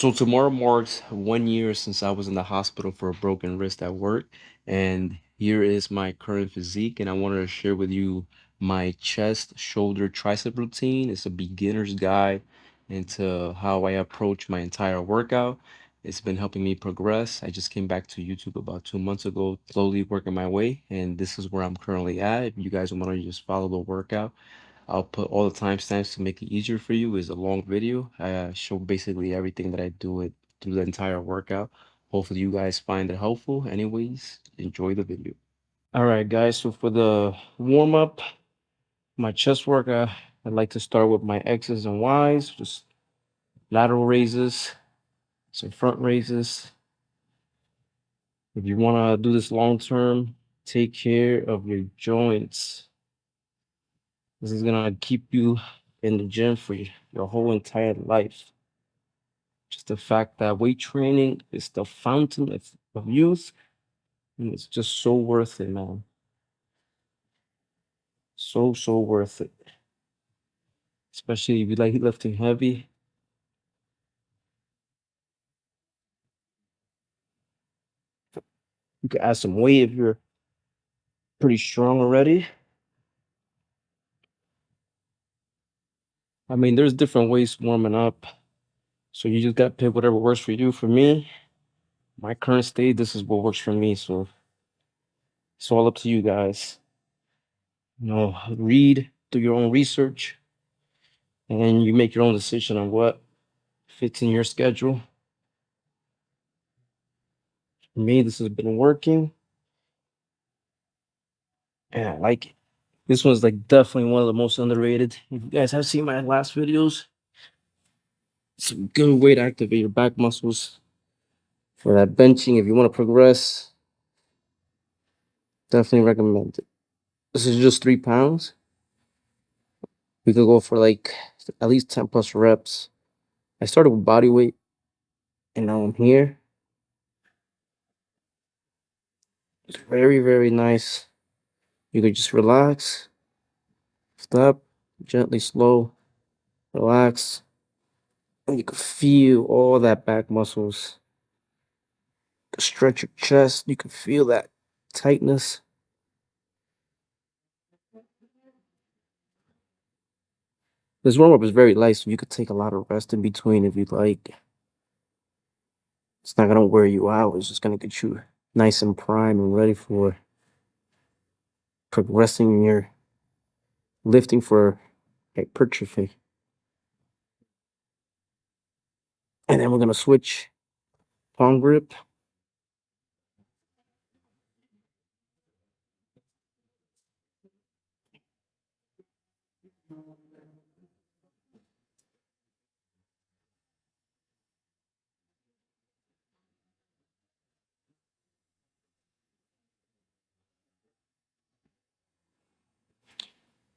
So tomorrow marks 1 year since I was in the hospital for a broken wrist at work, and here is my current physique, and I wanted to share with you my chest, shoulder, tricep routine. It's a beginner's guide into how I approach my entire workout. It's been helping me progress. I just came back to YouTube about 2 months ago, slowly working my way, and this is where I'm currently at. If you guys want to just follow the workout, I'll put all the timestamps to make it easier for you. It's a long video. I show basically everything that I do it through the entire workout. Hopefully you guys find it helpful. Anyways, enjoy the video. All right, guys. So for the warm up, my chest work, I'd like to start with my X's and Y's, just lateral raises, some front raises. If you want to do this long term, take care of your joints. This is gonna keep you in the gym for your whole entire life. Just the fact that weight training is the fountain of youth, and it's just so worth it, man. So worth it. Especially if you like lifting heavy. You can add some weight if you're pretty strong already. I mean, there's different ways warming up. So you just gotta pick whatever works for you. For me, my current state, this is what works for me. So it's all up to you guys. Read, do your own research, and then you make your own decision on what fits in your schedule. For me, this has been working, and I like it. This one's like definitely one of the most underrated. If you guys have seen my last videos, it's a good way to activate your back muscles for that benching. If you want to progress, definitely recommend it. This is just 3 pounds. We could go for like at least 10 plus reps. I started with body weight, and now I'm here. It's very nice. You could just relax, stop, gently, slow, relax, and you can feel all that back muscles. Stretch your chest. You can feel that tightness. This warm up is very light, so you could take a lot of rest in between if you like. It's not gonna wear you out. It's just gonna get you nice and prime and ready for progressing in your lifting for hypertrophy. And then we're gonna switch palm grip.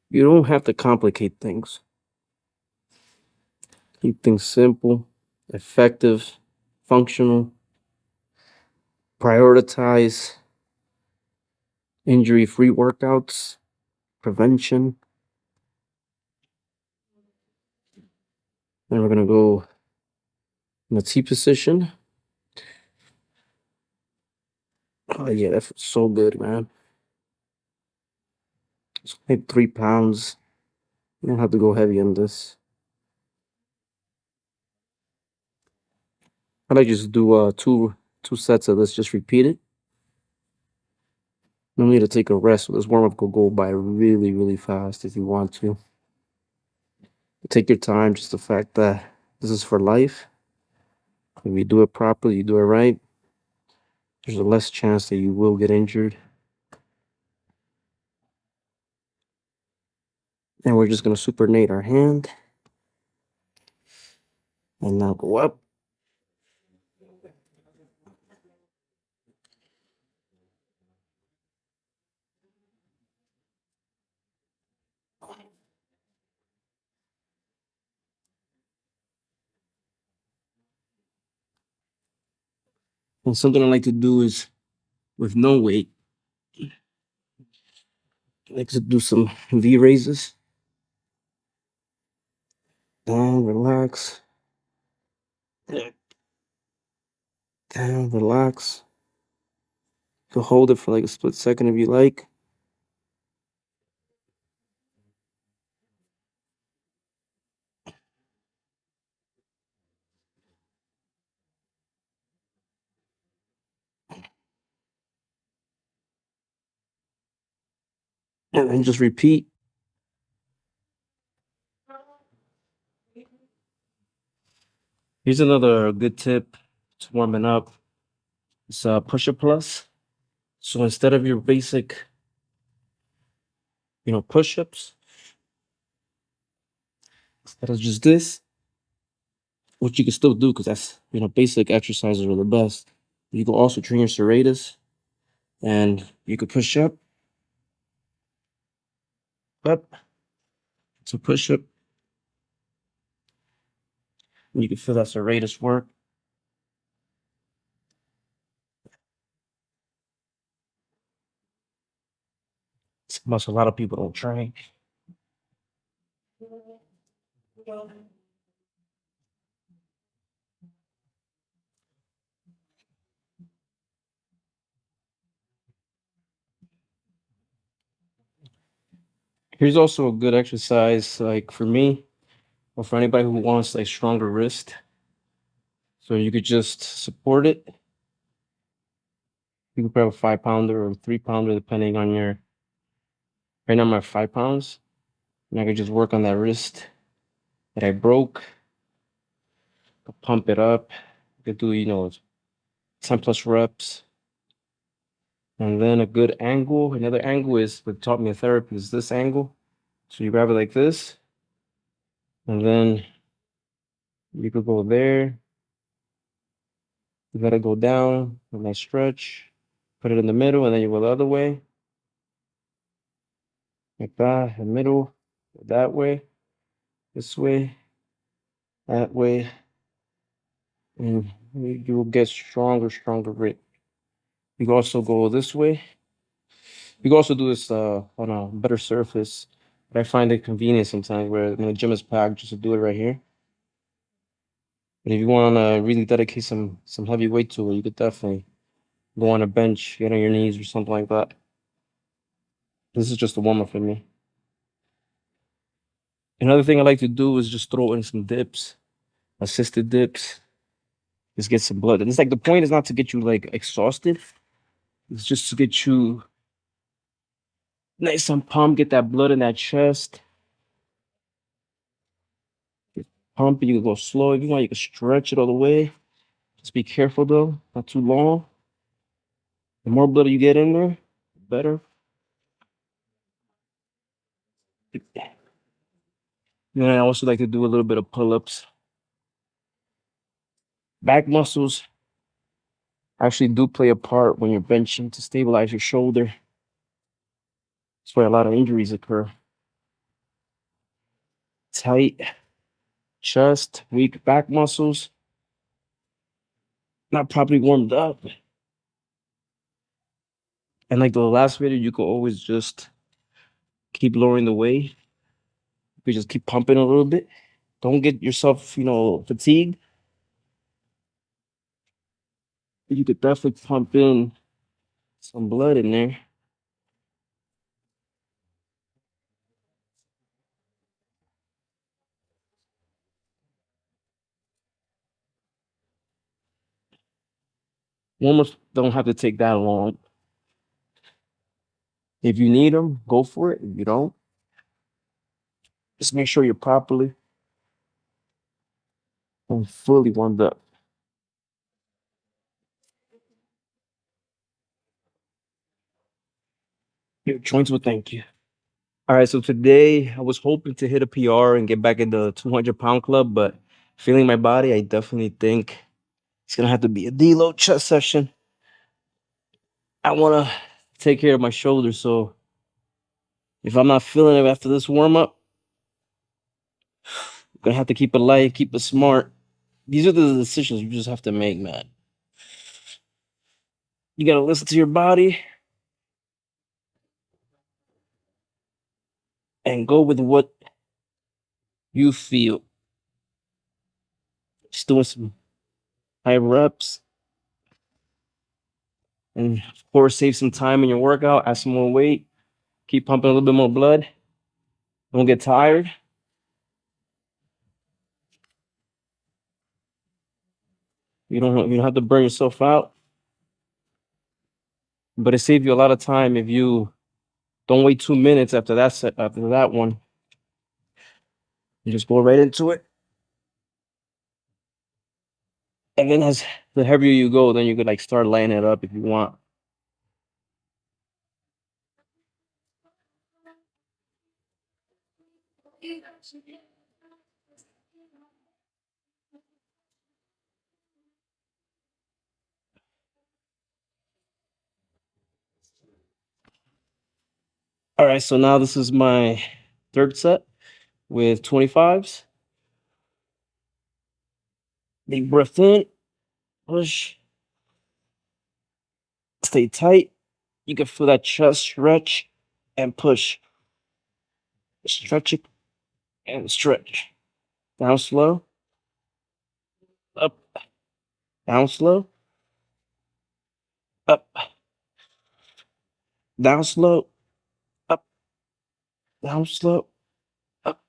You don't have to complicate things. Keep things simple, effective, functional. Prioritize injury-free workouts, prevention. Then we're gonna go in the T position. Oh yeah, that feels so good, man. It's only 3 pounds. You don't have to go heavy on this. I like just do two sets of this. Just repeat it. No need to take a rest. So this warm up could go by really fast if you want to. Take your time. Just the fact that this is for life. If you do it properly, you do it right, there's a less chance that you will get injured. And we're just gonna supinate our hand and now go up. And something I like to do is with no weight. I like to do some V raises. Down, relax. Down, relax. You can hold it for like a split second if you like. And then just repeat. Here's another good tip to warming up. It's push-up plus. So instead of your basic, push-ups, instead of just this, which you can still do because that's, basic exercises are the best. You can also train your serratus and you could push up to push up. And you can feel that serratus work. It's a muscle a lot of people don't train. Here's also a good exercise, like for me, or for anybody who wants like stronger wrist. So you could just support it. You could grab a 5 pounder or 3 pounder, depending on your. Right now, I'm at 5 pounds, and I could just work on that wrist that I broke. Pump it up. You could do, 10 plus reps. And then a good angle. Another angle is what taught me in therapy is this angle. So you grab it like this, and then you could go there. You let it go down, a nice stretch. Put it in the middle, and then you go the other way, like that. The middle, that way, this way, that way, and you will get stronger grip. You can also go this way. You can also do this on a better surface. But I find it convenient sometimes where when the gym is packed, just to do it right here. But if you want to really dedicate some heavy weight to it, you could definitely go on a bench, get on your knees or something like that. This is just a warm up for me. Another thing I like to do is just throw in some dips, assisted dips. Just get some blood. And it's like the point is not to get you like exhausted. It's just to get you nice and pumped, get that blood in that chest. Get pumped. You can go slow if you want. You can stretch it all the way. Just be careful though, not too long. The more blood you get in there, the better. Then I also like to do a little bit of pull-ups. Back muscles actually do play a part when you're benching to stabilize your shoulder. That's why a lot of injuries occur. Tight chest, weak back muscles, not properly warmed up. And like the last video, you could always just keep lowering the weight. You could just keep pumping a little bit. Don't get yourself, fatigued. You could definitely pump in some blood in there. Warm-ups don't have to take that long. If you need them, go for it. If you don't, just make sure you're properly and fully warmed up. Your joints will thank you. All right, so today I was hoping to hit a PR and get back in the 200-pound club, but feeling my body, I definitely think it's gonna have to be a deload chest session. I wanna take care of my shoulders, so if I'm not feeling it after this warm up, I'm gonna have to keep it light, keep it smart. These are the decisions you just have to make, man. You gotta listen to your body and go with what you feel. Just doing some high reps, And of course, save some time in your workout, add some more weight, keep pumping a little bit more blood. Don't get tired. You don't have to burn yourself out, but it saves you a lot of time if you don't wait 2 minutes after that set, after that one. You just go right into it. And then as the heavier you go, then you could like start laying it up if you want. All right, so now this is my third set with 25s. Deep breath in, push, stay tight. You can feel that chest stretch and push. Stretch it and stretch. Down slow, up, down slow, up, down slow, up, down slow, up.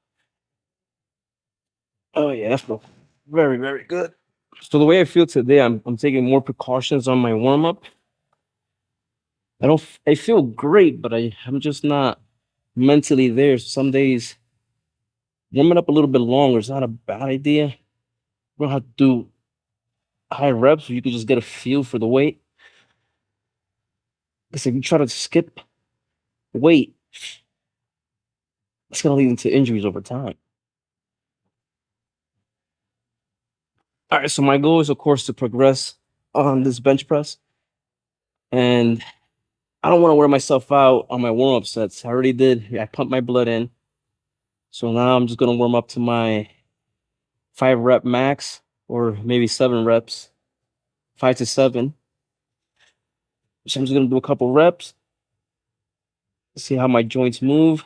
Oh yeah, that feels very, very good. So the way I feel today, I'm taking more precautions on my warm up. I feel great, but I'm just not mentally there. Some days warming up a little bit longer is not a bad idea. You don't have to do high reps, you can just get a feel for the weight. Because if you try to skip weight, it's gonna lead into injuries over time. All right, so my goal is of course to progress on this bench press. And I don't want to wear myself out on my warm-up sets. I already did. I pumped my blood in. So now I'm just gonna warm up to my 5 rep max or maybe 7 reps, 5 to 7. So I'm just gonna do a couple reps, see how my joints move,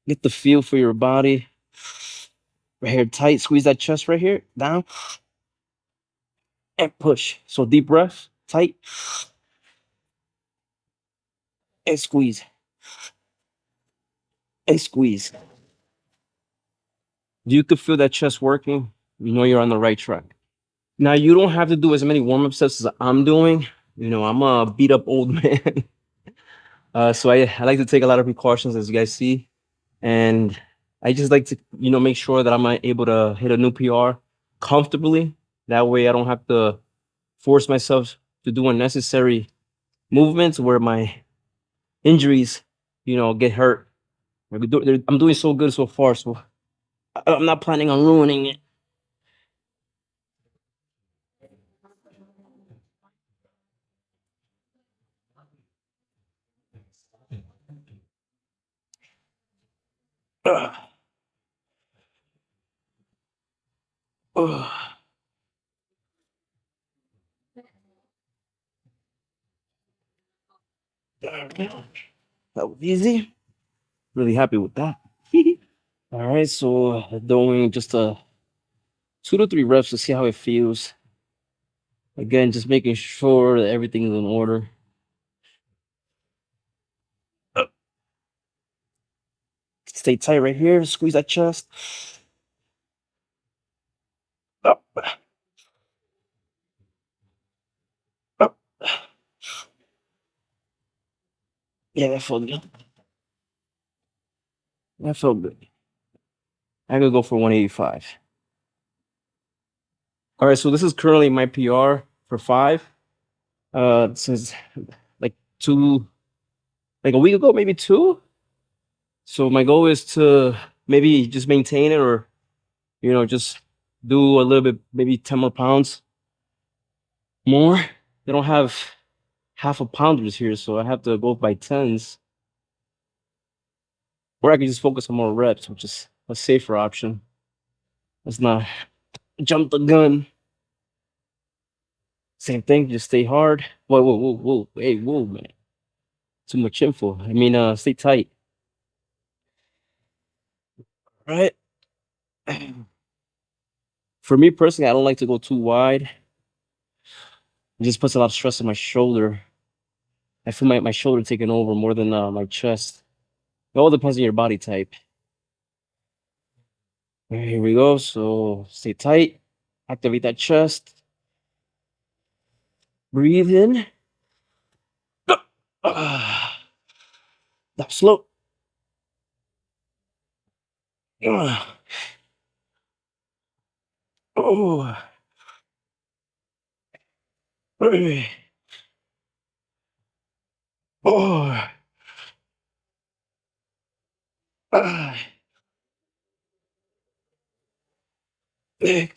get the feel for your body. Right here, tight, squeeze that chest right here, down, and push. So deep breath, tight, and squeeze, and squeeze. If you could feel that chest working, you know you're on the right track. Now you don't have to do as many warm-up sets as I'm doing. You know, I'm a beat up old man. So I like to take a lot of precautions, as you guys see. And I just like to, make sure that I'm able to hit a new PR comfortably. That way I don't have to force myself to do unnecessary movements where my injuries, get hurt. I'm doing so good so far, so I'm not planning on ruining it. Ugh. Ugh. That was easy. Really happy with that. All right, so doing just a 2 to 3 reps to see how it feels. Again, just making sure that everything is in order. Uh, Stay tight right here. Squeeze that chest. Up, up. Yeah, that felt good. That felt good. I could go for 185. All right, so this is currently my PR for 5. Since like two, like a week ago, maybe 2. So my goal is to maybe just maintain it, or just do a little bit, maybe 10 more pounds more. They don't have half a pounders here, so I have to go by tens. Or I can just focus on more reps, which is a safer option. Let's not jump the gun. Same thing, just stay hard. Whoa, whoa, whoa, whoa. Hey, whoa, man. Too much info. I mean, stay tight. All right. For me personally, I don't like to go too wide. It just puts a lot of stress on my shoulder. I feel my shoulder taking over more than my chest. It all depends on your body type. All right, here we go. So stay tight. Activate that chest. Breathe in. Now slow. Ah, oh, oh, oh, ah, eh,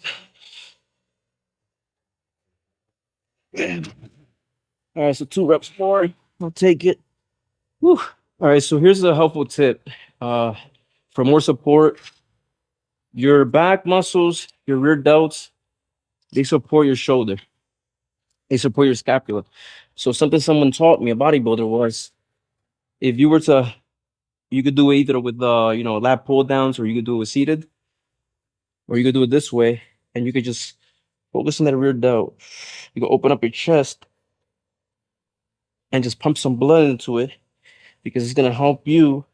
eh. All right, so 2 reps more. I'll take it. Whew. All right, so here's a helpful tip. Uh, for more support, your back muscles, your rear delts, they support your shoulder. They support your scapula. So something someone taught me, a bodybuilder, was if you were to, you could do it either with lat pull downs, or you could do it with seated, or you could do it this way, and you could just focus on that rear delt. You can open up your chest and just pump some blood into it, because it's gonna help you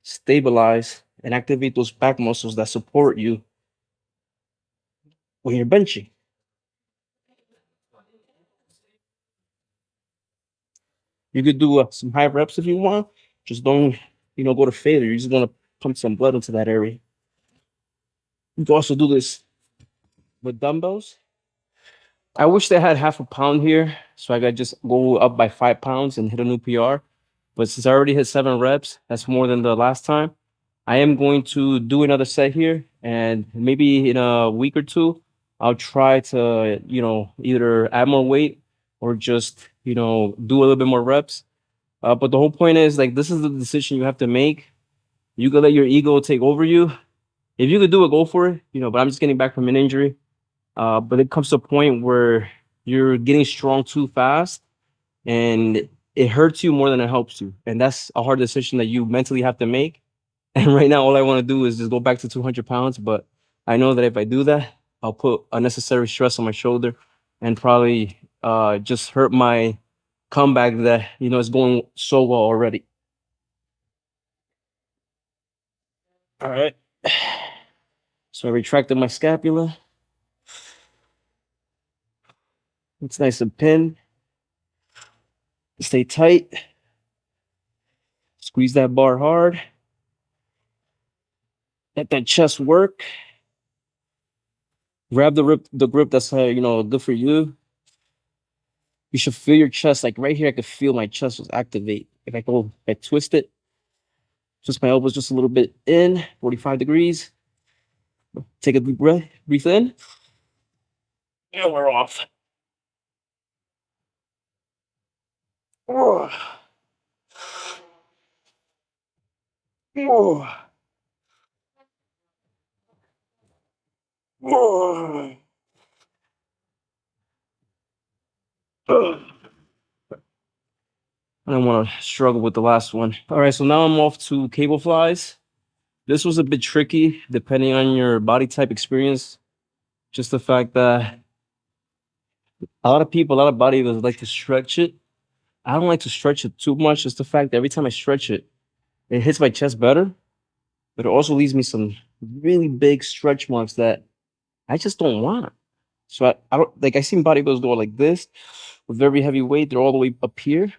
stabilize and activate those back muscles that support you when you're benching. You could do some high reps if you want. Just don't, go to failure. You're just gonna pump some blood into that area. You can also do this with dumbbells. I wish they had half a pound here, so I could just go up by 5 pounds and hit a new PR. But since I already hit 7 reps, that's more than the last time. I am going to do another set here, and maybe in a week or two, I'll try to, either add more weight or just, do a little bit more reps. But the whole point is, like, this is the decision you have to make. You could let your ego take over you. If you could do it, go for it. But I'm just getting back from an injury. But it comes to a point where you're getting strong too fast, and it hurts you more than it helps you. And that's a hard decision that you mentally have to make. And right now, all I want to do is just go back to 200 pounds. But I know that if I do that, I'll put unnecessary stress on my shoulder and probably just hurt my comeback that, is going so well already. All right. So I retracted my scapula. It's nice and pinned. Stay tight. Squeeze that bar hard. Let that chest work. Grab the grip that's good for you. You should feel your chest. Like right here, I could feel my chest was activate. If I twist it, twist my elbows just a little bit in, 45 degrees. Take a deep breath. Breathe in. And we're off. Oh, oh, oh, oh. I don't want to struggle with the last one. All right, so now I'm off to cable flies. This was a bit tricky depending on your body type experience. Just the fact that a lot of bodybuilders like to stretch it. I don't like to stretch it too much. Just the fact that every time I stretch it, it hits my chest better, but it also leaves me some really big stretch marks that I just don't want. So I don't like. I seen bodybuilders go like this with very heavy weight. They're all the way up here,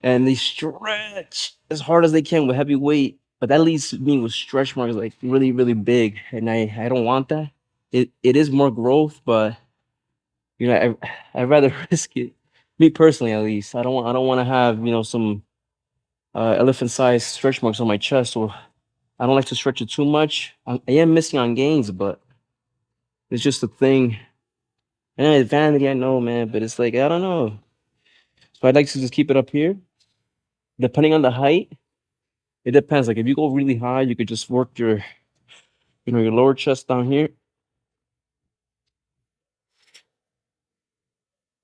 and they stretch as hard as they can with heavy weight. But that leaves me with stretch marks like really, really big, and I don't want that. It is more growth, but I'd rather risk it. Me personally, at least, I don't want to have some elephant-sized stretch marks on my chest. So I don't like to stretch it too much. I am missing on gains, but it's just a thing. And it's vanity, I know, man, but it's like I don't know. So I'd like to just keep it up here. Depending on the height, it depends. Like if you go really high, you could just work your lower chest down here.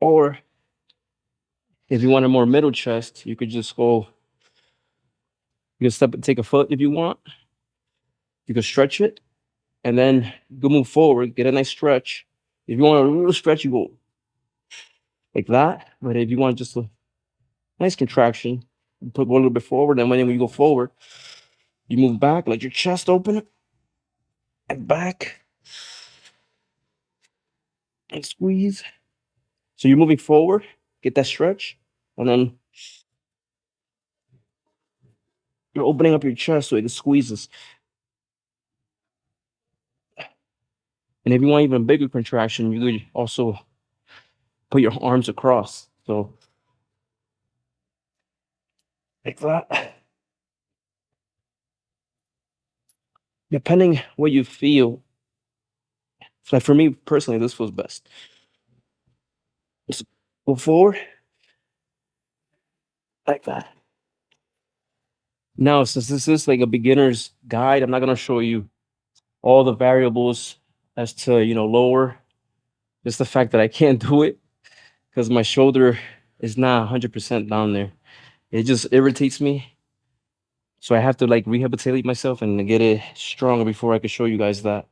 Or if you want a more middle chest, you could just go. You can step and take a foot if you want. You can stretch it, and then you can move forward, get a nice stretch. If you want a little stretch, you go. like that. But if you want just a nice contraction, you put one a little bit forward, and when you go forward, you move back, let your chest open and back and squeeze. So you're moving forward, get that stretch, and then you're opening up your chest so it squeezes. And if you want even bigger contraction, you could also put your arms across. So like that. Depending what you feel. Like for me personally, this feels best. Just go forward like that. Now, since this is like a beginner's guide, I'm not gonna show you all the variables as to lower. Just the fact that I can't do it because my shoulder is not 100% down there. It just irritates me. So I have to like rehabilitate myself and get it stronger before I can show you guys that.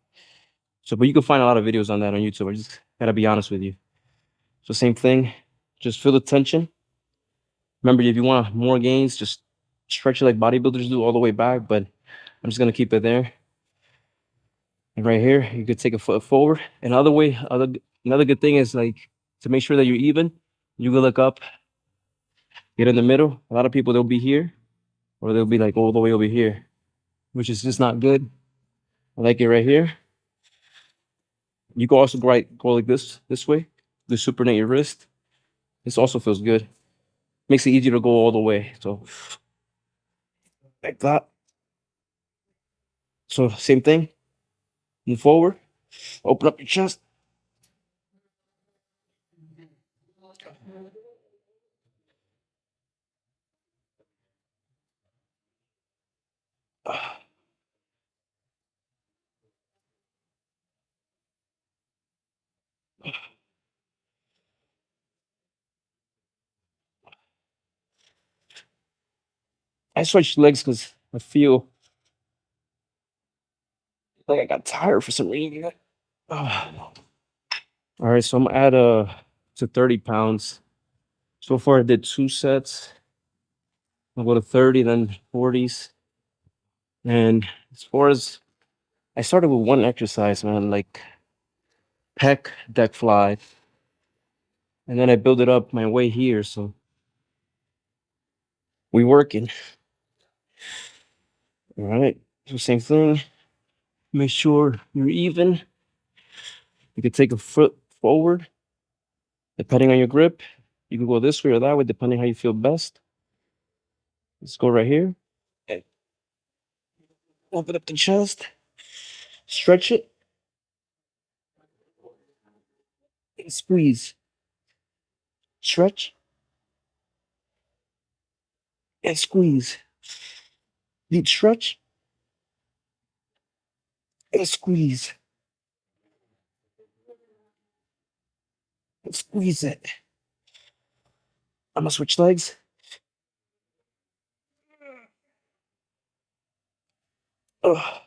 So, but you can find a lot of videos on that on YouTube. I just gotta be honest with you. So same thing, just feel the tension. Remember, if you want more gains, just stretch it like bodybuilders do all the way back, but I'm just gonna keep it there. And right here, you could take a foot forward. Another good thing is like to make sure that you're even, you can look up, get in the middle. A lot of people they'll be here or they'll be like all the way over here, which is just not good. I like it right here. You can also go like this way, to supinate your wrist. This also feels good. Makes it easier to go all the way. So like that. So same thing. Move forward. Open up your chest. I switched legs because I feel like I got tired for some reason. All right, so I'm at to 30 pounds. So far, I did 2 sets. I'll go to 30, then 40s. And as far as I started with one exercise, man, like pec deck fly, and then I build it up my way here. So we working. All right. So same thing. Make sure you're even. You can take a foot forward, depending on your grip. You can go this way or that way, depending how you feel best. Let's go right here. Okay. Open up the chest, stretch it, and squeeze. Stretch and squeeze. Deep stretch and squeeze. And squeeze it. I'm gonna switch legs. Oh,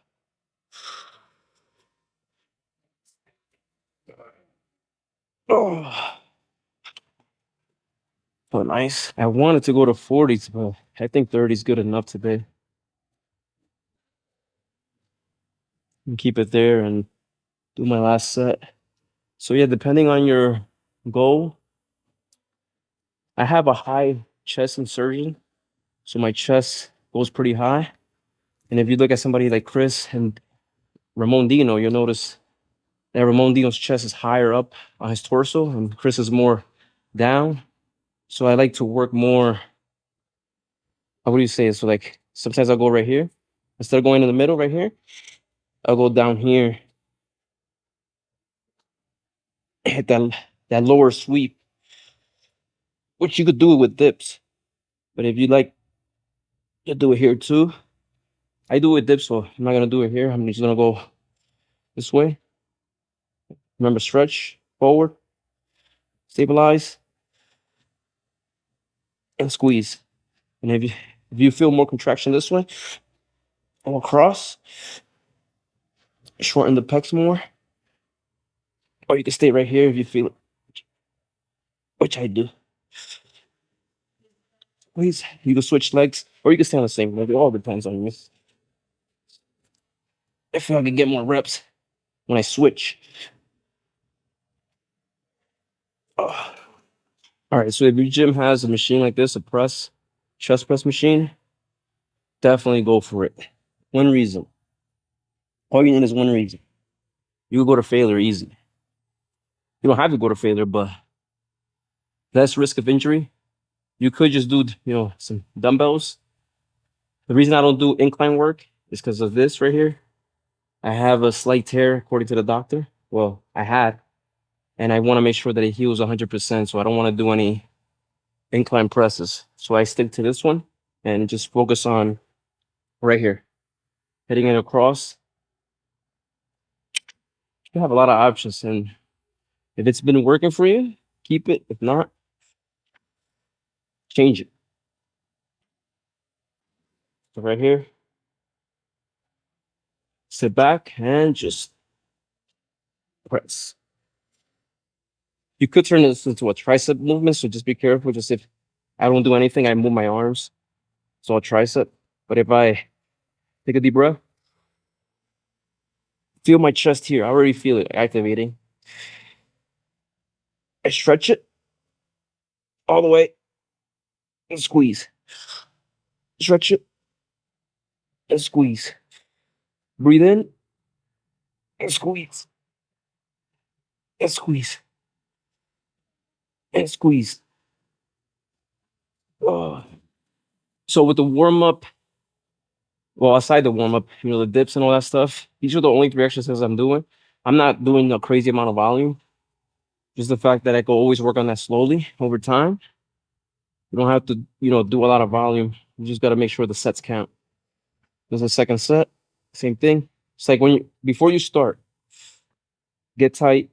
oh. Oh, nice. I wanted to go to 40s, but I think 30 is good enough today. And keep it there and do my last set. So yeah, depending on your goal, I have a high chest insertion, so my chest goes pretty high. And if you look at somebody like Chris and Ramon Dino, you'll notice that Ramon Dino's chest is higher up on his torso, and Chris is more down. So I like to work more. What do you say? So like sometimes I'll go right here instead of going in the middle right here. I'll go down here, hit that lower sweep, which you could do it with dips. But if you like, you do it here too. I do it with dips, so I'm not gonna do it here. I'm just gonna go this way. Remember, stretch forward, stabilize, and squeeze. And if you feel more contraction this way, go across, shorten the pecs more, or you can stay right here if you feel it. which I do. Please, you can switch legs or you can stay on the same leg. It all depends on you. I feel I can get more reps when I switch. Oh. All right, so if your gym has a machine like this, a press, chest press machine, definitely go for it. One reason. All you need is one reason. You will go to failure easy. You don't have to go to failure, but less risk of injury. You could just do, some dumbbells. The reason I don't do incline work is because of this right here. I have a slight tear, according to the doctor. Well, I had, and I want to make sure that it heals 100%. So I don't want to do any incline presses. So I stick to this one and just focus on right here, hitting it across. You have a lot of options, and if it's been working for you, keep it. If not, change it. So right here, sit back and just press. You could turn this into a tricep movement, so just be careful. Just if I don't do anything, I move my arms, so a tricep. But if I take a deep breath, feel my chest here. I already feel it activating. I stretch it all the way and squeeze. Stretch it and squeeze. Breathe in and squeeze. And squeeze. And squeeze. Oh. So with the warm up, well, aside the warm up, the dips and all that stuff, these are the only three exercises I'm doing. I'm not doing a crazy amount of volume. Just the fact that I can always work on that slowly over time. You don't have to, do a lot of volume. You just got to make sure the sets count. There's a second set, same thing. It's like before you start, get tight,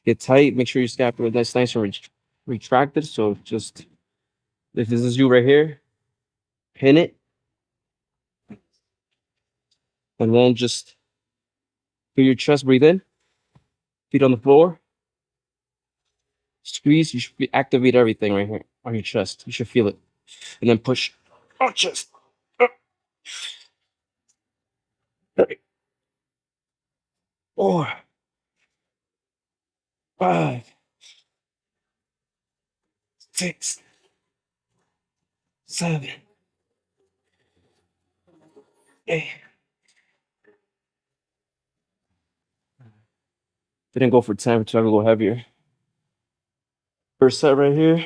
make sure your scapula is nice and retracted. So just, if this is you right here, pin it, and then just feel your chest, breathe in, feet on the floor, squeeze. You should activate everything right here on your chest. You should feel it. And then push on chest. Up. 4, 5, 6, 7, 8. Didn't go for 10, so I can go heavier. First set right here,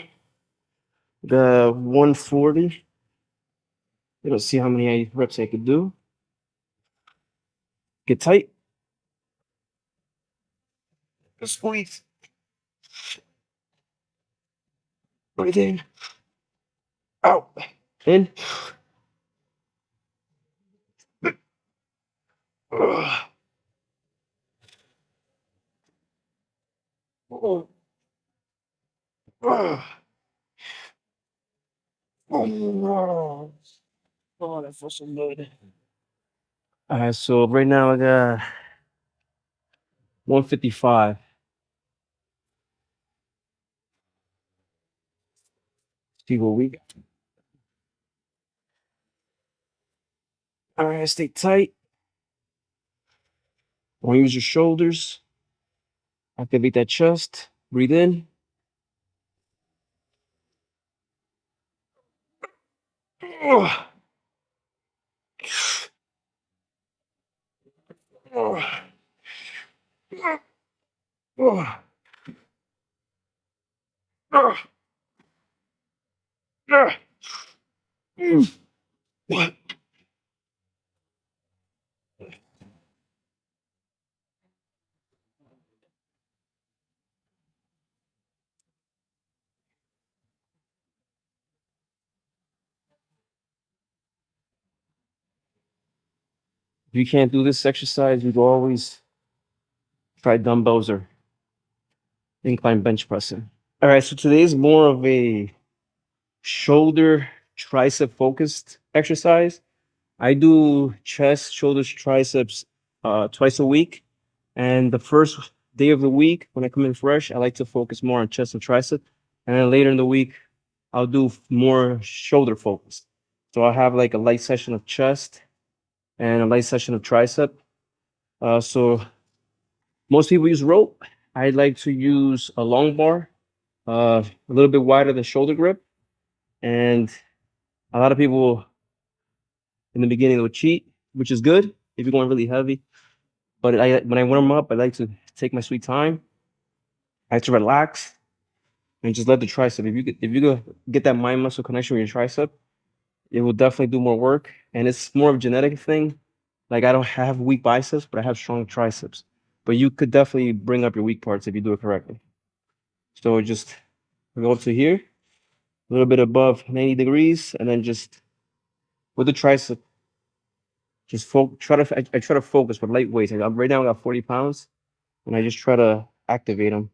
the 140. Let's see how many reps I could do. Get tight. Squeeze. Breathe in. Out. In. Ugh. Oh. Ugh. Oh, that feels so good. All right, so right now I got 155. See what we got. All right, stay tight. Want to use your shoulders. Activate that chest. Breathe in. Ugh. Ugh. Ugh. Ugh. Ugh. Mm. What? If you can't do this exercise, you can always try dumbbells or incline bench pressing. All right, so today is more of a shoulder tricep focused exercise. I do chest, shoulders, triceps twice a week. And the first day of the week when I come in fresh, I like to focus more on chest and tricep, and then later in the week, I'll do more shoulder focus. So I'll have like a light session of chest and a light session of tricep. So most people use rope. I like to use a long bar, a little bit wider than shoulder grip, and a lot of people in the beginning will cheat, which is good if you're going really heavy. But when I warm up, I like to take my sweet time. I like to relax and just let the tricep. If you go get that mind muscle connection with your tricep, it will definitely do more work. And it's more of a genetic thing. Like I don't have weak biceps, but I have strong triceps. But you could definitely bring up your weak parts if you do it correctly. So just go up to here, a little bit above 90 degrees, and then just with the tricep, just I try to focus with light weights. Right now I got 40 pounds, and I just try to activate them,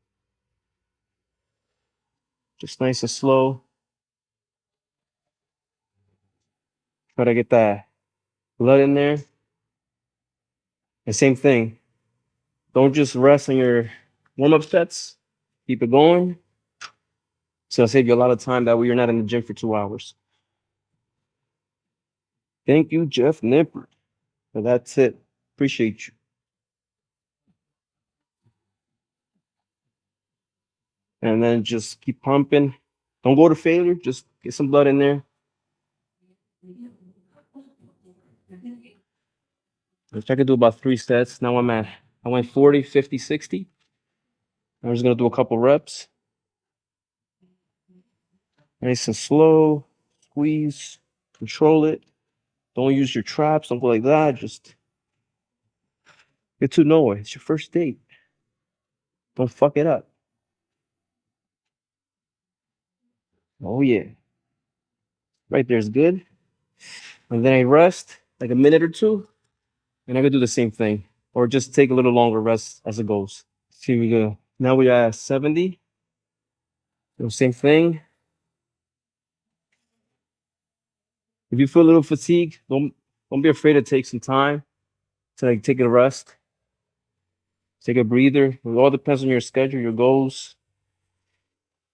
just nice and slow. Try to get that blood in there. And same thing, don't just rest on your warm up sets. Keep it going. So it'll save you a lot of time. That way you're not in the gym for 2 hours. Thank you, Jeff Nipper. So that's it. Appreciate you. And then just keep pumping. Don't go to failure. Just get some blood in there. If I could do about 3 sets. Now I went 40, 50, 60. I'm just gonna do a couple reps. Nice and slow. Squeeze. Control it. Don't use your traps. Don't go like that. Just get to know it. It's your first date. Don't fuck it up. Oh yeah. Right there's good. And then I rest like a minute or two. And I could do the same thing. Or just take a little longer rest as it goes. Here we go. Now we are at 70. The same thing. If you feel a little fatigued, don't be afraid to take some time to like take a rest. Take a breather. It all depends on your schedule, your goals.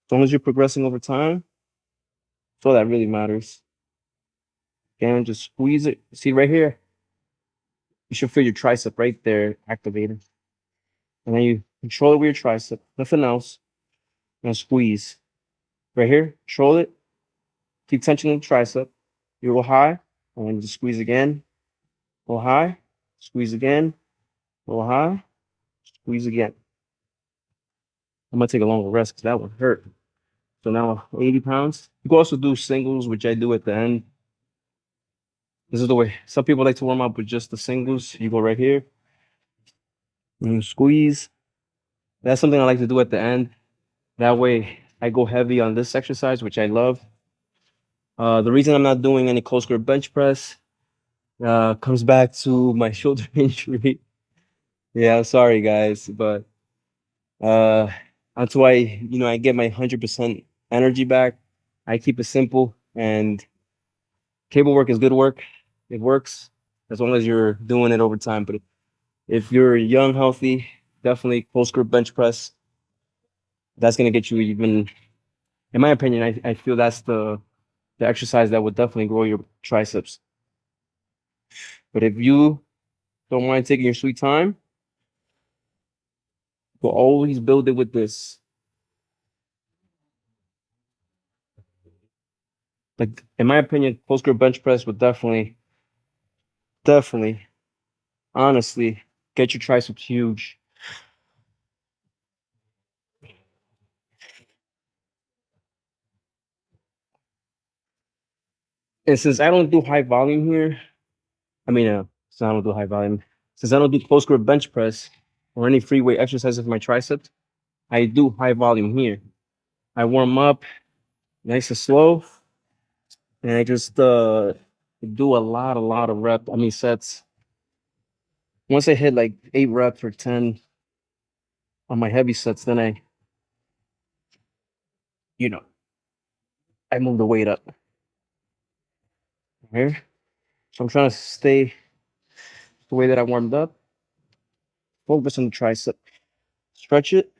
As long as you're progressing over time, that's all that really matters. Again, just squeeze it. See right here, you should feel your tricep right there activated. And then you control it with your tricep, nothing else. And squeeze. Right here, control it. Keep tensioning the tricep. You go high, and then just squeeze again. Go high, squeeze again. Go high, squeeze again. I'm gonna take a longer rest because that one hurt. So now 80 pounds. You can also do singles, which I do at the end. This is the way some people like to warm up with just the singles. You go right here and you squeeze. That's something I like to do at the end. That way I go heavy on this exercise, which I love. The reason I'm not doing any close grip bench press comes back to my shoulder injury. Yeah, I'm sorry guys, but uh, until I get my 100% energy back, I keep it simple. And cable work is good work. It works as long as you're doing it over time. But if you're young, healthy, definitely close grip bench press. That's gonna get you even. In my opinion, I feel that's the exercise that would definitely grow your triceps. But if you don't mind taking your sweet time, we'll always build it with this. Like in my opinion, close grip bench press would definitely, honestly, get your triceps huge. And since I don't do high volume here, I mean, since I don't do high volume, since I don't do close grip bench press or any free weight exercises for my triceps, I do high volume here. I warm up nice and slow, and I just do a lot of reps. I mean sets. Once I hit like 8 reps or 10 on my heavy sets, then you know, I move the weight up here. So I'm trying to stay the way that I warmed up. Focus on the tricep. Stretch it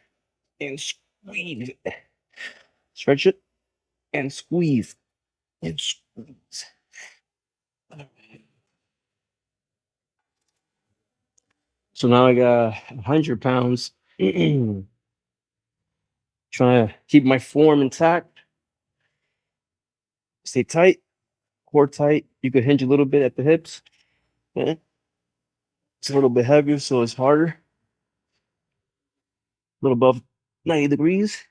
and squeeze it. Stretch it and squeeze and squeeze. So now I got 100 pounds. Trying to keep my form intact. Stay tight, core tight. You could hinge a little bit at the hips. Yeah. It's a little bit heavier, so it's harder. A little above 90 degrees.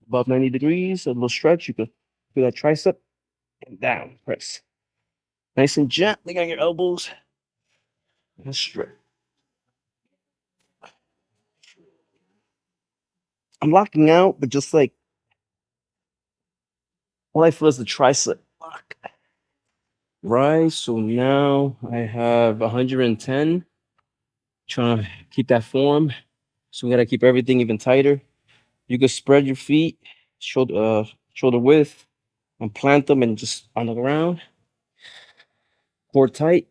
Above 90 degrees, a little stretch. You could do that tricep and down. Press. Nice and gently on your elbows. And stretch. I'm locking out, but just like all I feel is the tricep lock. Right. So now I have 110. Trying to keep that form. So we gotta keep everything even tighter. You could spread your feet, shoulder width, and plant them and just on the ground. Core tight.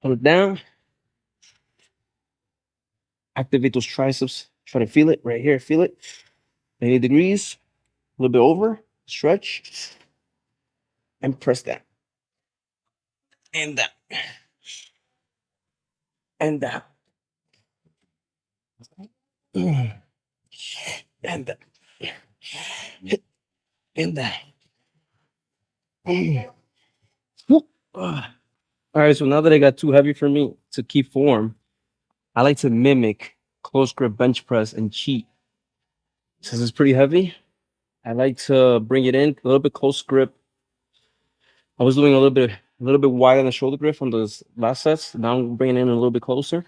Pull it down. Activate those triceps. Try to feel it right here. Feel it. 90 degrees. A little bit over. Stretch. And press that. And that. And that. And that. And that. All right, so now that I got too heavy for me to keep form, I like to mimic close grip bench press and cheat. Since it's pretty heavy, I like to bring it in a little bit close grip. I was doing a little bit wide on the shoulder grip from those last sets. Now I'm bringing it in a little bit closer.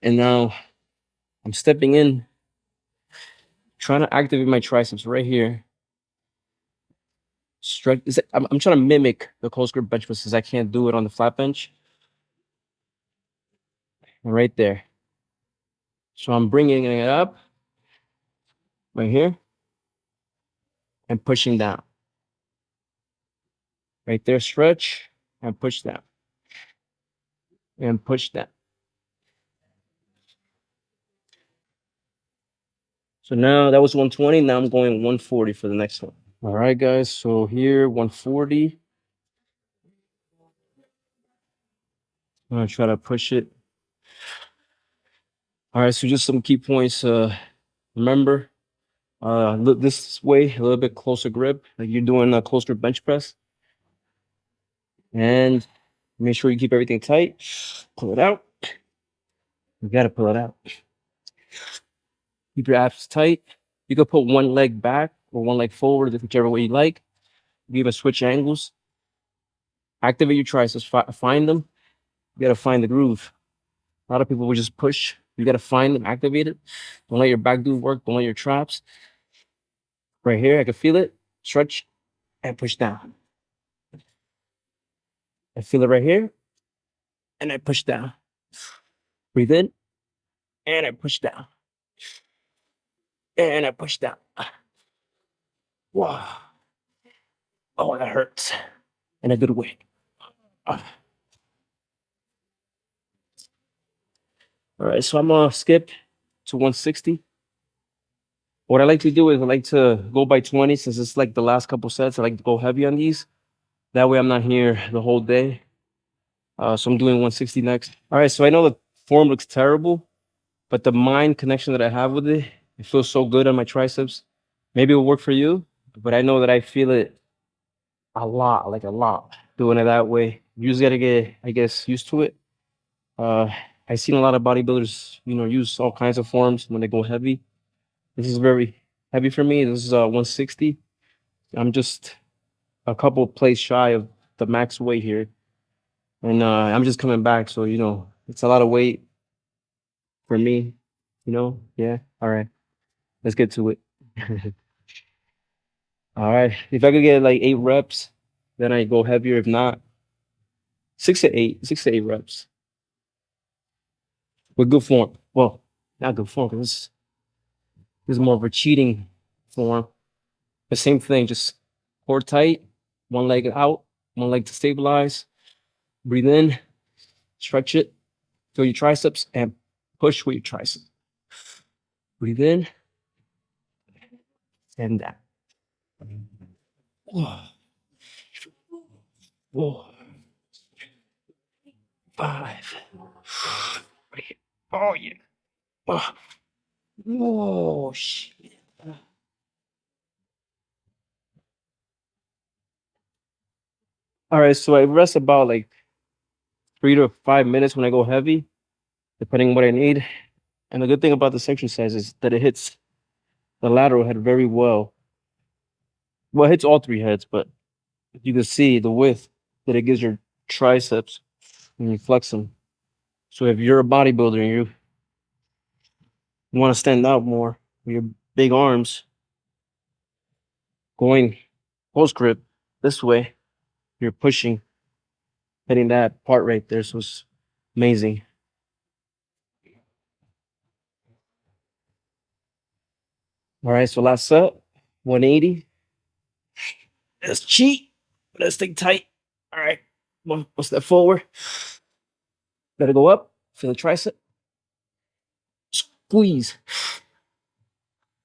And now I'm stepping in, trying to activate my triceps right here. Stretch. I'm trying to mimic the close grip bench press since I can't do it on the flat bench. Right there. So I'm bringing it up right here and pushing down. Right there, stretch and push down. And push down. So now that was 120. Now I'm going 140 for the next one. All right, guys. So here, 140. I'm gonna try to push it. All right, so just some key points. Remember, look this way, a little bit closer grip, like you're doing a close grip bench press. And make sure you keep everything tight. Pull it out. You gotta pull it out. Keep your abs tight. You can put one leg back or one leg forward, whichever way you like. You can switch angles. Activate your triceps. Find them. You gotta find the groove. A lot of people will just push. You gotta find them, activate it. Don't let your back do work. Don't let your traps. Right here, I can feel it. Stretch and push down. I feel it right here, and I push down. Breathe in, and I push down. And I push down. Wow. Oh, that hurts. In a good way. All right, so I'm gonna skip to 160. What I like to do is I like to go by 20 since it's like the last couple sets. I like to go heavy on these. That way I'm not here the whole day. So I'm doing 160 next. All right, so I know the form looks terrible, but the mind connection that I have with it, it feels so good on my triceps. Maybe it will work for you, but I know that I feel it a lot, like a lot, doing it that way. You just gotta get, I guess, used to it. I've seen a lot of bodybuilders, use all kinds of forms when they go heavy. This is very heavy for me. This is 160. I'm just a couple plays shy of the max weight here. And I'm just coming back. So, it's a lot of weight for me, Yeah. All right. Let's get to it. All right. If I could get like 8 reps, then I go heavier. If not, 6 to 8 reps with good form. Well, not good form because this is more of a cheating form. The same thing, just core tight, one leg out, one leg to stabilize. Breathe in, stretch it, feel your triceps, and push with your triceps. Breathe in and out. Whoa, whoa, 5. Right here. Oh yeah. Oh, whoa, shit. All right, so I rest about like 3 to 5 minutes when I go heavy, depending on what I need. And the good thing about this exercise is that it hits the lateral head very well. Well, it hits all three heads, but you can see the width that it gives your triceps when you flex them. So if you're a bodybuilder and you want to stand out more with your big arms, going post grip this way, you're pushing, hitting that part right there. So it's amazing. All right, so last set, 180. Let's cheat. Let's stay tight. All right, one step forward. Let it go up. Feel the tricep. Squeeze.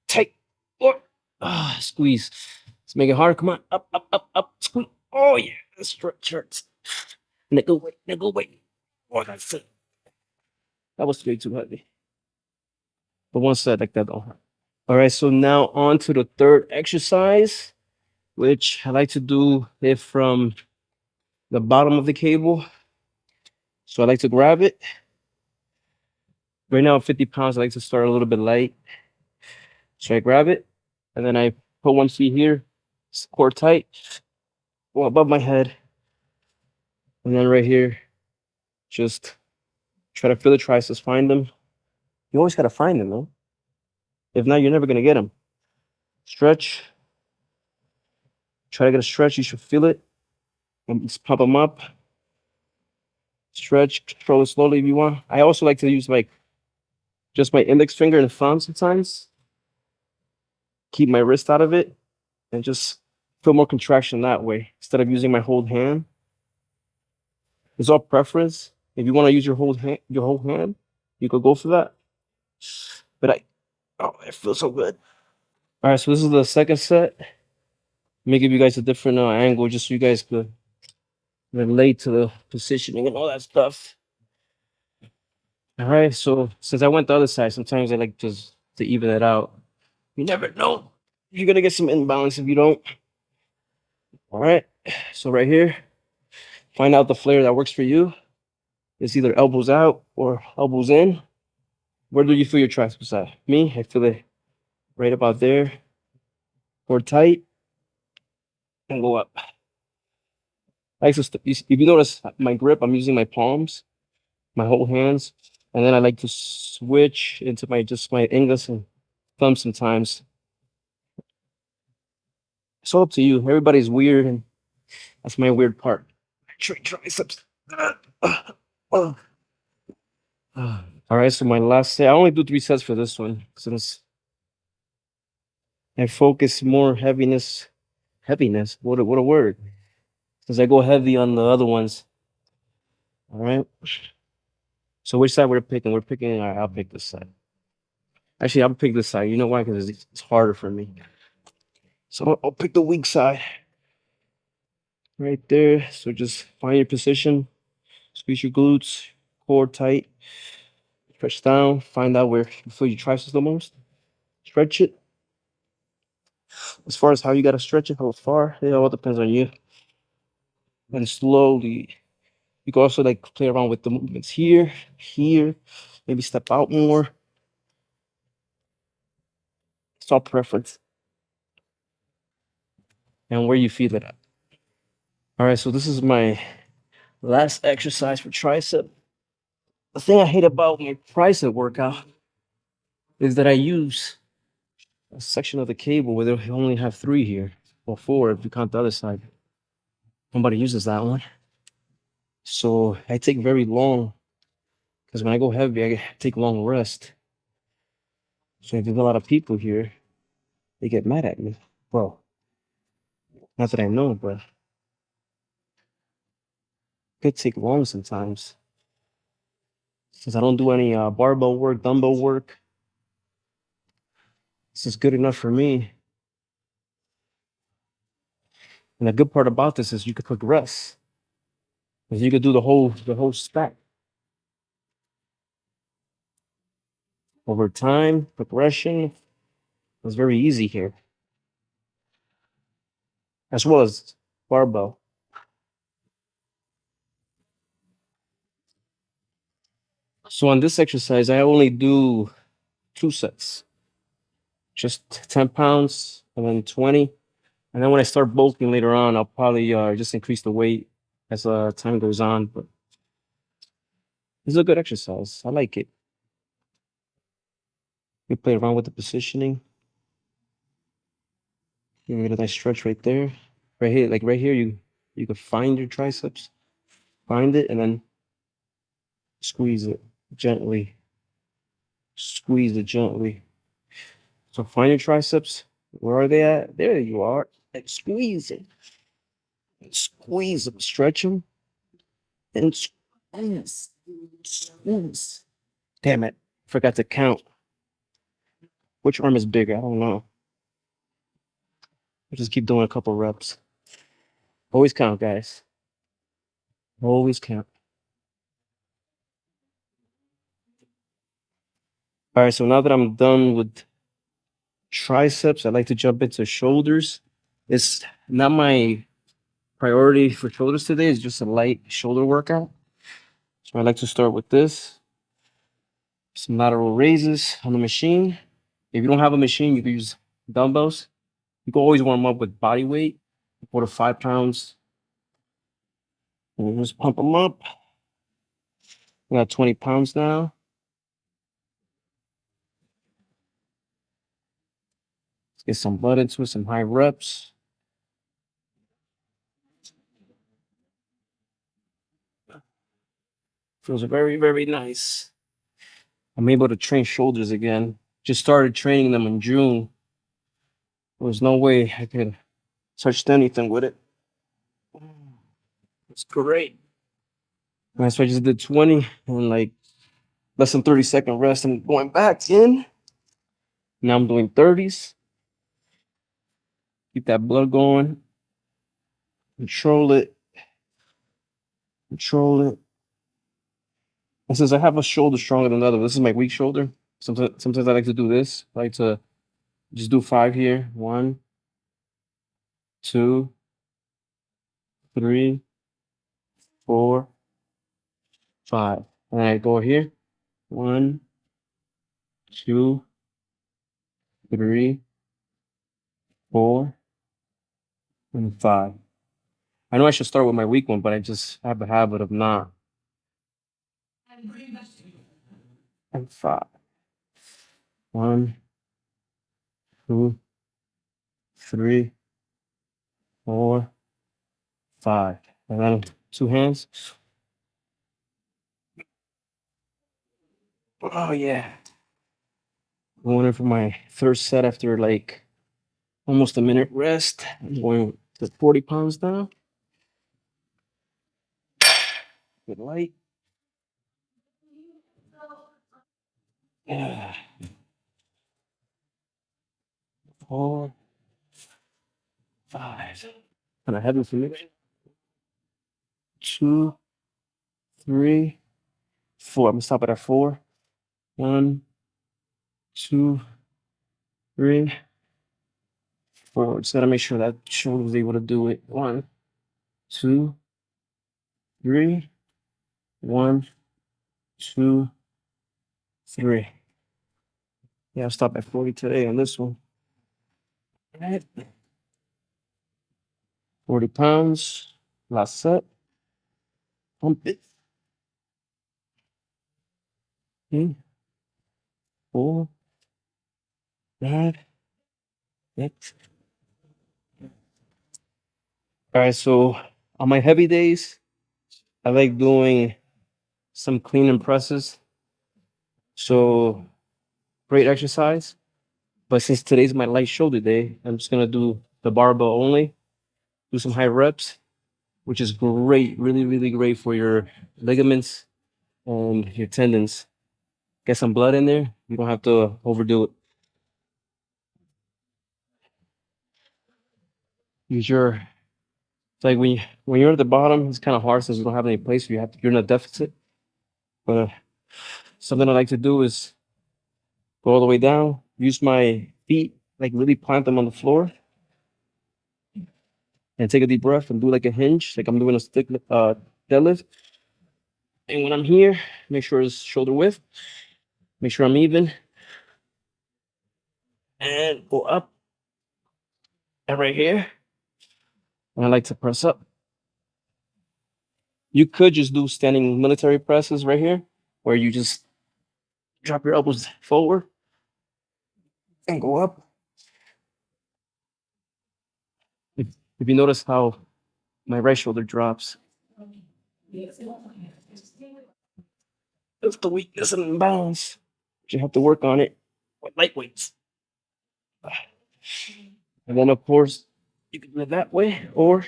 Tight. Or squeeze. Let's make it hard. Come on. Up, up, up, up. Squeeze. Oh yeah. Stretch hurts. Nickel weight. Nickel weight. Oh, that's it. That was way too heavy. But one set like that don't hurt. All right. So now on to the third exercise, which I like to do it from the bottom of the cable. So I like to grab it. Right now, 50 pounds. I like to start a little bit light. So I grab it, and then I put one feet here, core tight, go above my head, and then right here, just try to feel the triceps, find them. You always gotta find them, though. If not, you're never gonna get them. Stretch. Try to get a stretch. You should feel it. And just pump them up. Stretch. Control it slowly if you want. I also like to use like just my index finger and thumb sometimes. Keep my wrist out of it, and just feel more contraction that way instead of using my whole hand. It's all preference. If you want to use your whole hand, you could go for that. But it feels so good. All right, so this is the second set. Let me give you guys a different angle just so you guys could relate to the positioning and all that stuff. All right, so since I went the other side, sometimes I like just to even it out. You never know. You're gonna get some imbalance if you don't. All right, so right here, find out the flare that works for you. It's either elbows out or elbows in. Where do you feel your triceps at? Me, I feel it right about there. Or tight and go up. I like to if you notice my grip, I'm using my palms, my whole hands, and then I like to switch into my just my index and thumb sometimes. It's all up to you. Everybody's weird, and that's my weird part. Triceps. All right, so my last set. I only do 3 sets for this one since I focus more heaviness. Heaviness. What a word. Since I go heavy on the other ones. All right. So which side we're picking? We're picking. All right, I'll pick this side. Actually, I'll pick this side. You know why? Because it's harder for me. So I'll pick the weak side right there. So just find your position. Squeeze your glutes, core tight. Stretch down. Find out where you feel your triceps the most. Stretch it. As far as how you gotta stretch it, how far, it all depends on you. And slowly, you can also like play around with the movements here, here. Maybe step out more. It's all preference and where you feel it at. All right, so this is my last exercise for tricep. The thing I hate about my tricep workout is that I use a section of the cable where they only have 3 here, or 4 if you count the other side. Nobody uses that one. So I take very long, because when I go heavy, I take long rest. So if there's a lot of people here, they get mad at me. Well, not that I know, but it could take long sometimes. Since I don't do any barbell work, dumbbell work, This is good enough for me. And the good part about this is you could progress. Because you could do the whole stack. Over time, progression is very easy here. As well as barbell. So on this exercise, I only do 2 sets. Just 10 pounds and then 20. And then when I start bulking later on, I'll probably just increase the weight as time goes on. But it's a good exercise. I like it. You play around with the positioning. You get a nice stretch right there. Right here, like right here, you can find your triceps, find it, and then squeeze it gently. Squeeze it gently. So find your triceps. Where are they at? There you are. And squeeze it. Squeeze them. Stretch them. And squeeze. Squeeze. Damn it. Forgot to count. Which arm is bigger? I don't know. I'll just keep doing a couple reps. Always count, guys. Always count. All right, so now that I'm done with triceps, I like to jump into shoulders. It's not my priority for shoulders today. It's just a light shoulder workout. So I like to start with this. Some lateral raises on the machine. If you don't have a machine, you can use dumbbells. You can always warm up with body weight, 4 to 5 pounds. And we'll just pump them up. We got 20 pounds now. Let's get some blood into it, some high reps. Feels very, very nice. I'm able to train shoulders again. Just started training them in June. There was no way I could touch anything with it. It's great. All right, so I just did 20 and like less than 30-second rest. I'm going back in. Now I'm doing 30s. Keep that blood going. Control it. Control it. And since I have a shoulder stronger than the other, this is my weak shoulder. Sometimes I like to do this. I like to just do 5 here. 1, 2, 3, 4, 5. And then I go here. 1, 2, 3, 4, and 5. I know I should start with my weak one, but I just have a habit of not. And 5. 1, 2, 3, 4, 5. And then 2 hands. Oh yeah. Going in for my third set after like almost a minute rest. I'm going to 40 pounds now. Good light. Yeah. 4, 5. Kind of heavy for me. 2, 3, 4. I'm gonna stop it at 4. 1, 2, 3, 4. Just gotta make sure that shoulder was able to do it. 1, 2, 3. 1, 2, 3. Yeah, I'll stop at 40 today on this one. All right. 40 pounds. Last set. Pump it. 3, 4, 5, 6. All right, so on my heavy days, I like doing some clean and presses. So great exercise. But since today's my light shoulder day, I'm just gonna do the barbell only, do some high reps, which is great, really, really great for your ligaments and your tendons. Get some blood in there. You don't have to overdo it. Use your, it's like when you're at the bottom, it's kind of hard since you don't have any place. You're in a deficit. But something I like to do is go all the way down, use my feet, like really plant them on the floor, and take a deep breath and do like a hinge, like I'm doing a stick deadlift. And when I'm here, make sure it's shoulder width, make sure I'm even, and go up. And right here, and I like to press up. You could just do standing military presses right here, where you just drop your elbows forward and go up. If, if you notice how my right shoulder drops, that's the weakness and imbalance. You have to work on it with light weights. And then, of course, you can do it that way, or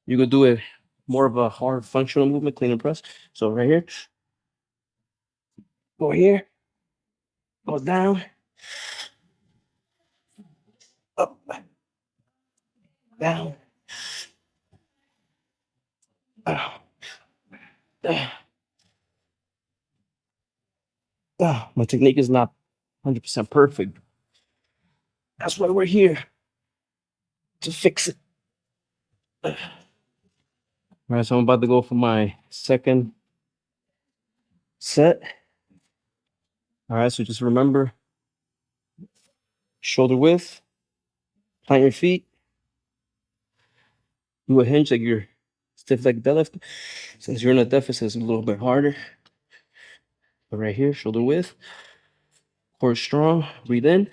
you could do it more of a hard functional movement, clean and press. So right here, go down, up, down, ah, ah, ah. My technique is not 100% perfect. That's why we're here, to fix it. All right, so I'm about to go for my second set. All right, so just remember, shoulder width, plant your feet, do a hinge like you're stiff like deadlift. Since you're in a deficit, it's a little bit harder. But right here, shoulder width, core strong, breathe in.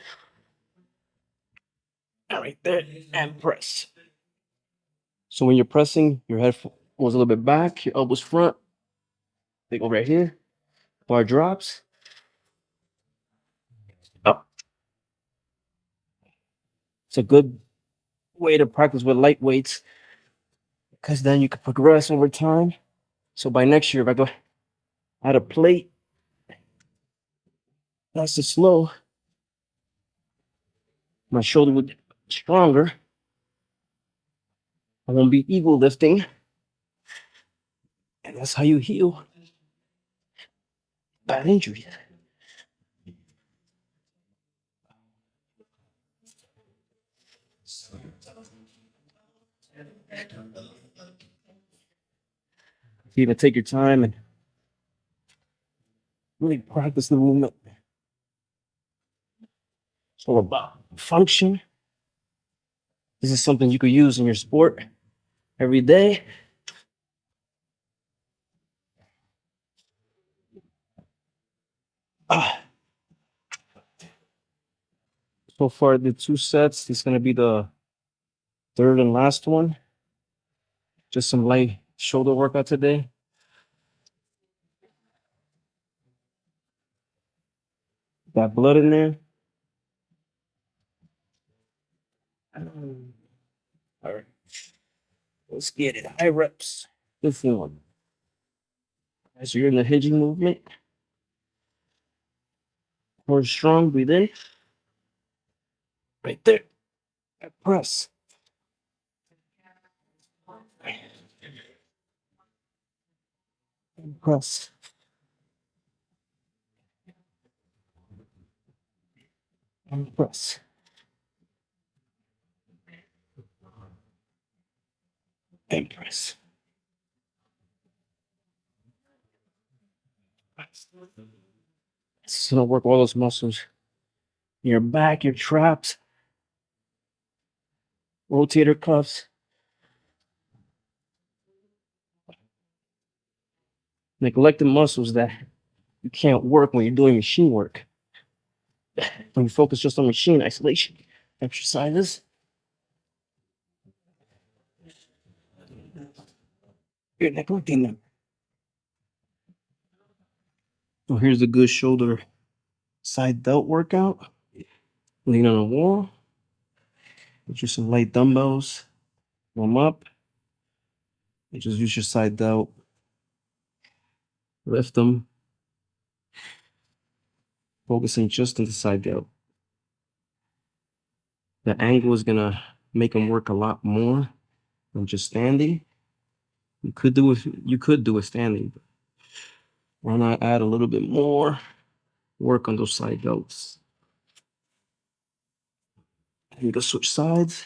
All right there, and press. So when you're pressing, your head goes a little bit back, your elbows front. They go right here. Bar drops. Up. It's a good way to practice with light weights because then you can progress over time. So by next year, if I go add a plate, nice and slow, my shoulder would get stronger. I won't be ego lifting. And that's how you heal bad injuries. You even take your time and really practice the movement. It's all about function. This is something you could use in your sport every day. Ah. So far, the 2 sets. This is going to be the third and last one. Just some light shoulder workout today. Got blood in there. All right. Let's get it. High reps. This one. As you're in the hinging movement. Core strong. Breathe in. Right there. Press. And press. And press. And press. It's gonna work all those muscles. Your back, your traps, rotator cuffs. Neglected muscles that you can't work when you're doing machine work. When you focus just on machine isolation exercises, you're neglecting them. So here's a good shoulder side delt workout. Lean on a wall. Get you some light dumbbells. Warm up. And just use your side delt. Lift them. Focusing just on the side delt. The angle is gonna make them work a lot more than just standing. You could do it standing, but why not add a little bit more work on those side delts? You can switch sides.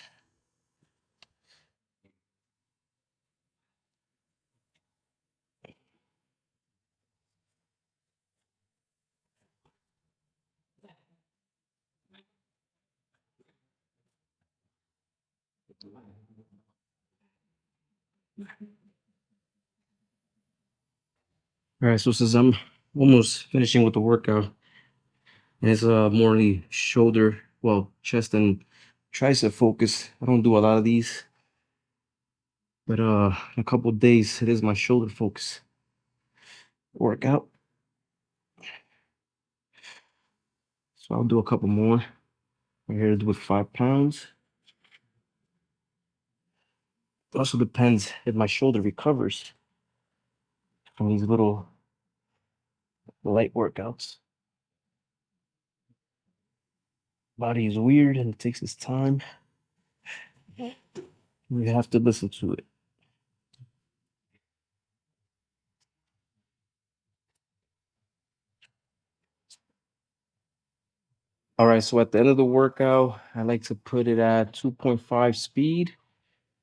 All right, so since I'm almost finishing with the workout, and it's more the shoulder, well, chest and tricep focus. I don't do a lot of these, but in a couple days it is my shoulder focus workout. So I'll do a couple more. I'm here to do with 5 pounds. It also depends if my shoulder recovers from these little light workouts. Body is weird and it takes its time. We have to listen to it. All right, so at the end of the workout, I like to put it at 2.5 speed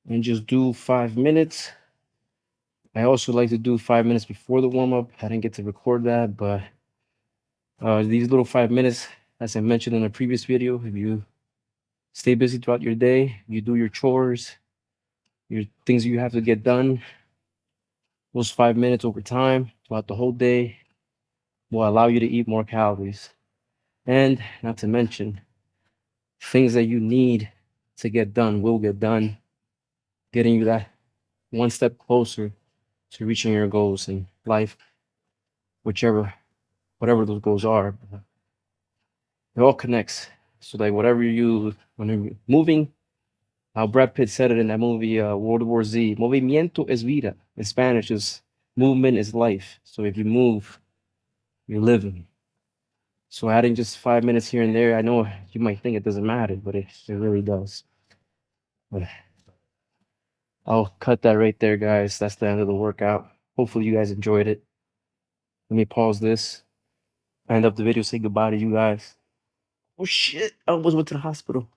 and just do 5 minutes. I also like to do 5 minutes before the warm up. I didn't get to record that, but these little 5 minutes, as I mentioned in a previous video, if you stay busy throughout your day, you do your chores, your things you have to get done, those 5 minutes over time throughout the whole day will allow you to eat more calories. And not to mention, things that you need to get done will get done, getting you that one step closer to reaching your goals in life, whatever those goals are. It all connects. So like whatever you when you're moving, how Brad Pitt said it in that movie World War Z, movimiento es vida. In Spanish is movement is life. So if you move, you're living. So adding just 5 minutes here and there, I know you might think it doesn't matter, but it really does. But I'll cut that right there, guys. That's the end of the workout. Hopefully you guys enjoyed it. Let me pause this, end up the video, say goodbye to you guys. Oh shit, I almost went to the hospital.